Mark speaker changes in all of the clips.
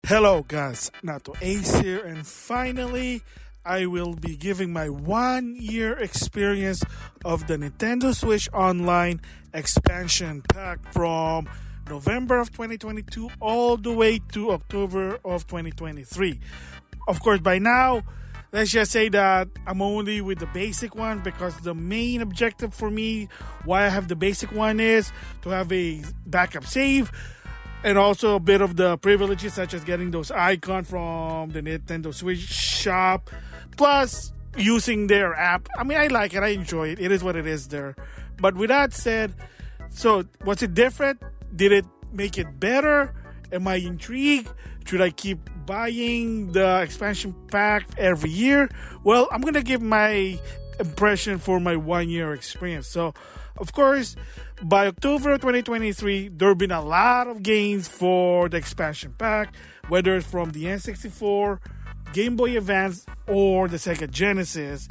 Speaker 1: Hello guys, NautoAis here, and finally I will be giving my 1 year experience of the Nintendo Switch Online Expansion Pack from November of 2022 all the way to October of 2023. Of course, by now, let's just say that I'm only with the basic one because the main objective for me, why I have the basic one, is to have a backup save and also a bit of the privileges such as getting those icons from the Nintendo Switch shop, plus using their app. I mean, I like it, I enjoy it. It is what it is there. But with that said, so was it different? Did it make it better? Am I intrigued? Should I keep buying the expansion pack every year? Well, I'm gonna give my impression for my 1 year experience. So, of course, by October 2023, there have been a lot of games for the expansion pack, whether it's from the N64, Game Boy Advance, or the Sega Genesis.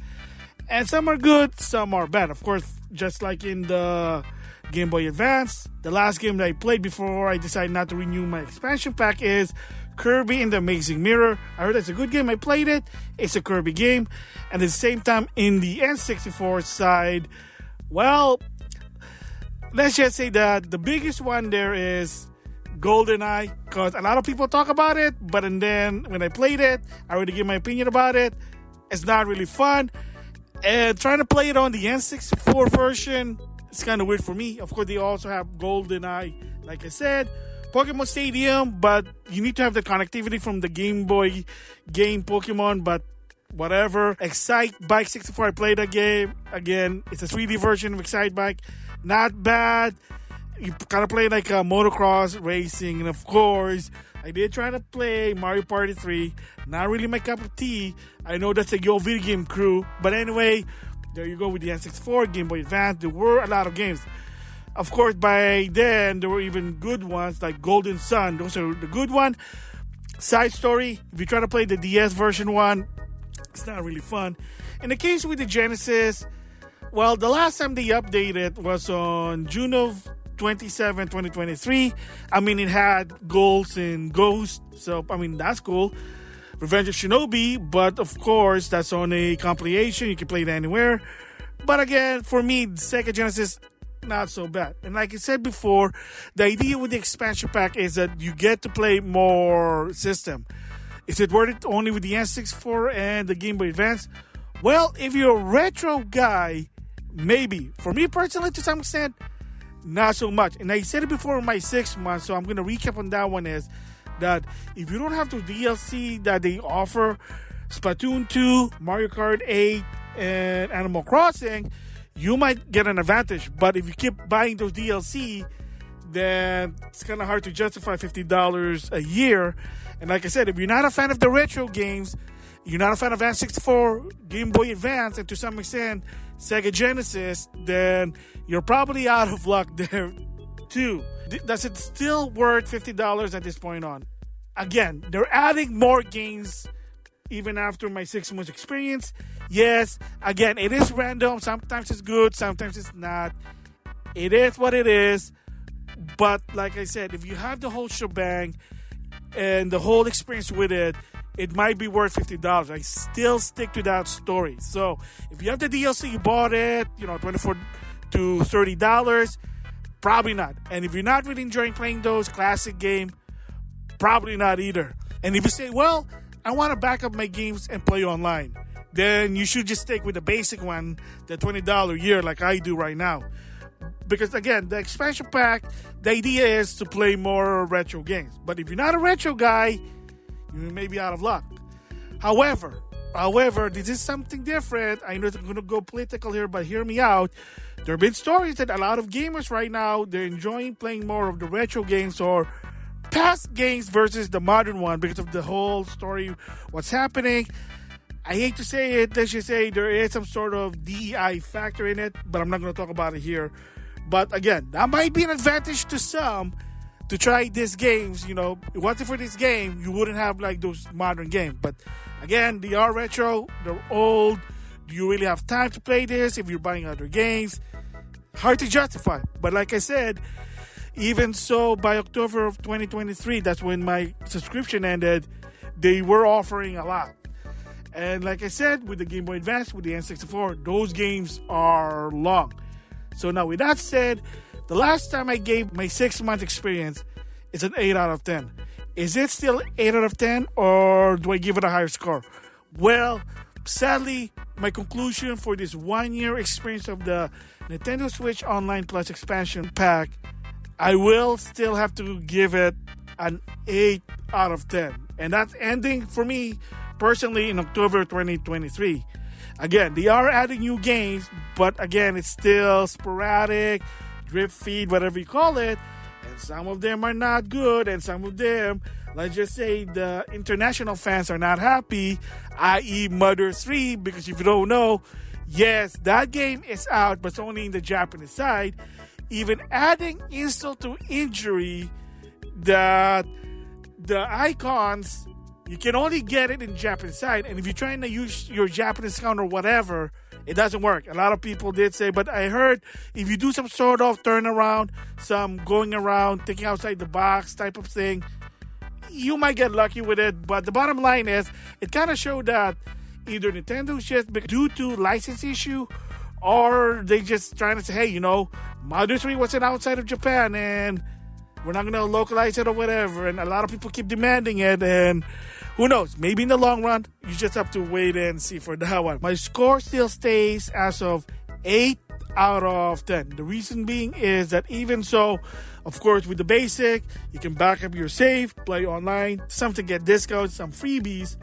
Speaker 1: And some are good, some are bad. Of course, just like in the Game Boy Advance, the last game that I played before I decided not to renew my expansion pack is Kirby and the Amazing Mirror. I heard it's a good game. I played it. It's a Kirby game. And at the same time, in the N64 side, well, let's just say that the biggest one there is GoldenEye, because a lot of people talk about it, but and then when I played it, I already gave my opinion about it. It's not really fun. And trying to play it on the N64 version, it's kind of weird for me. Of course, they also have GoldenEye, like I said. Pokemon Stadium, but you need to have the connectivity from the Game Boy game Pokemon, but whatever. Excite Bike 64, I played that game. Again, it's a 3D version of Excite Bike. Not bad. You kind of play like a motocross racing. And of course, I did try to play Mario Party 3. Not really my cup of tea. I know that's a Yo Video Game crew. But anyway, there you go with the N64, Game Boy Advance. There were a lot of games. Of course, by then, there were even good ones like Golden Sun. Those are the good ones. Side story, if you try to play the DS version one, it's not really fun. In the case with the Genesis, well, the last time they updated was on June of 27, 2023. I mean, it had goals and ghosts, so, I mean, that's cool. Revenge of Shinobi, but of course, that's on a compilation. You can play it anywhere. But again, for me, the Sega Genesis, not so bad. And like I said before, the idea with the expansion pack is that you get to play more system. Is it worth it only with the N64 and the Game Boy Advance? Well, if you're a retro guy, maybe. For me personally, to some extent, not so much. And I said it before in my 6 months, so I'm going to recap on that one, is that if you don't have the DLC that they offer, Splatoon 2, Mario Kart 8, and Animal Crossing, you might get an advantage. But if you keep buying those DLC, then it's kind of hard to justify $50 a year. And like I said, if you're not a fan of the retro games, you're not a fan of N64, Game Boy Advance, and to some extent Sega Genesis, then you're probably out of luck there too. Does it still worth $50 at this point on? Again, they're adding more games even after my 6 months experience. Yes, again, it is random. Sometimes it's good, sometimes it's not. It is what it is. But like I said, if you have the whole shebang and the whole experience with it, it might be worth $50. I still stick to that story. So if you have the DLC, you bought it, $24 to $30, probably not. And if you're not really enjoying playing those classic games, probably not either. And if you say, well, I want to back up my games and play online, then you should just stick with the basic one, the $20 a year like I do right now. Because again, the expansion pack, the idea is to play more retro games. But if you're not a retro guy, you may be out of luck. However, this is something different. I know I'm going to go political here, but hear me out. There have been stories that a lot of gamers right now, they're enjoying playing more of the retro games or past games versus the modern one because of the whole story, what's happening. I hate to say it, let's just say there is some sort of DEI factor in it, but I'm not going to talk about it here. But again, that might be an advantage to some to try these games. If it wasn't for this game, you wouldn't have like those modern games. But again, they are retro, they're old. Do you really have time to play this if you're buying other games? Hard to justify. But like I said, Even so, by October of 2023, that's when my subscription ended, they were offering a lot. And like I said, with the Game Boy Advance, with the N64, those games are long. So now with that said, the last time I gave my 6-month experience, it's an 8 out of 10. Is it still 8 out of 10 or do I give it a higher score? Well, sadly, my conclusion for this 1-year experience of the Nintendo Switch Online Plus Expansion Pack, I will still have to give it an 8 out of 10. And that's ending for me personally in October 2023. Again, they are adding new games, but again, it's still sporadic, drip feed, whatever you call it. And some of them are not good, and some of them, let's just say the international fans are not happy, i.e. Mother 3, because if you don't know, yes, that game is out, but it's only in the Japanese side. Even adding insult to injury that the icons, you can only get it in Japanese side, and if you're trying to use your Japanese account or whatever, it doesn't work. A lot of people did say, but I heard if you do some sort of turnaround, some going around, thinking outside the box type of thing, you might get lucky with it. But the bottom line is, it kind of showed that either Nintendo's just due to license issue, or they just trying to say, hey, Mother 3 wasn't outside of Japan, and we're not going to localize it or whatever. And a lot of people keep demanding it, and who knows? Maybe in the long run, you just have to wait and see for that one. My score still stays as of 8 out of 10. The reason being is that even so, of course, with the basic, you can back up your save, play online, some to get discounts, some freebies.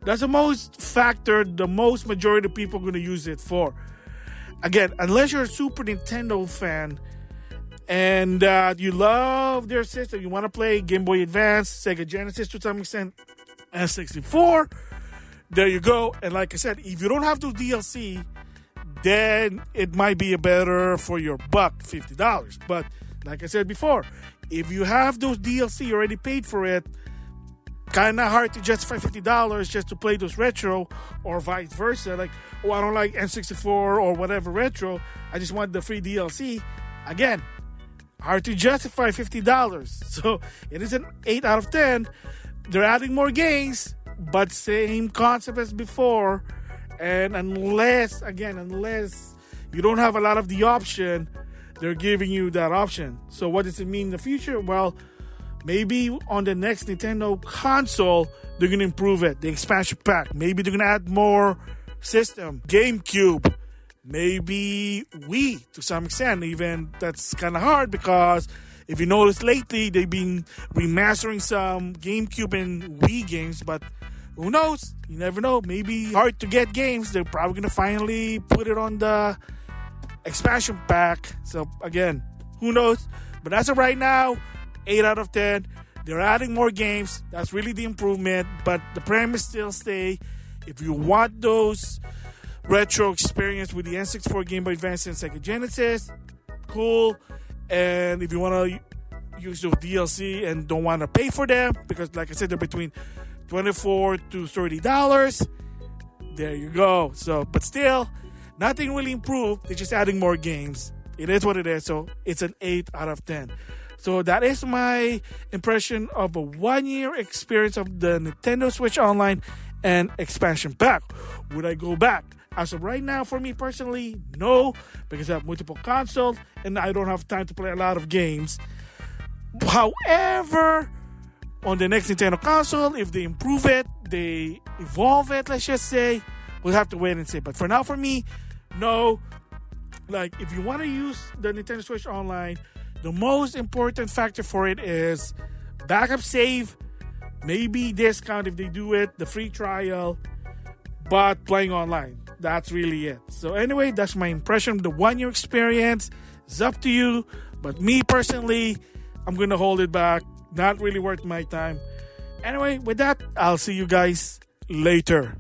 Speaker 1: That's the most factor, the most majority of people are going to use it for. Again, unless you're a Super Nintendo fan, and you love their system, you want to play Game Boy Advance, Sega Genesis to some extent, N64, there you go. And like I said, if you don't have those DLC, then it might be a better for your buck, $50. But like I said before, if you have those DLC, you already paid for it, kind of hard to justify $50 just to play those retro, or vice versa. Like, oh, I don't like N64 or whatever retro, I just want the free DLC. Again, hard to justify $50. So it is an 8 out of 10. They're adding more games, but same concept as before. And unless you don't have a lot of the option, they're giving you that option. So what does it mean in the future? Well, maybe on the next Nintendo console, they're going to improve it. The expansion pack. Maybe they're going to add more system. GameCube. Maybe Wii to some extent. Even that's kind of hard because if you notice lately, they've been remastering some GameCube and Wii games. But who knows? You never know. Maybe hard to get games. They're probably going to finally put it on the expansion pack. So again, who knows? But as of right now, 8 out of 10. They're adding more games. That's really the improvement. But the premise still stay. If you want those retro experience with the N64, Game Boy Advance, and Sega Genesis, cool. And if you want to use those DLC and don't want to pay for them, because like I said, they're between $24 to $30, there you go. So, but still, nothing really improved. They're just adding more games. It is what it is. So it's an 8 out of 10. So that is my impression of a 1-year experience of the Nintendo Switch Online and Expansion Pack. Would I go back? As of right now, for me personally, no, because I have multiple consoles and I don't have time to play a lot of games. However, on the next Nintendo console, if they improve it, they evolve it, let's just say, we'll have to wait and see. But for now, for me, no. Like, if you want to use the Nintendo Switch Online, the most important factor for it is backup save, maybe discount if they do it, the free trial, but playing online. That's really it. So anyway, that's my impression of the 1-year experience. It's up to you. But me personally, I'm going to hold it back. Not really worth my time. Anyway, with that, I'll see you guys later.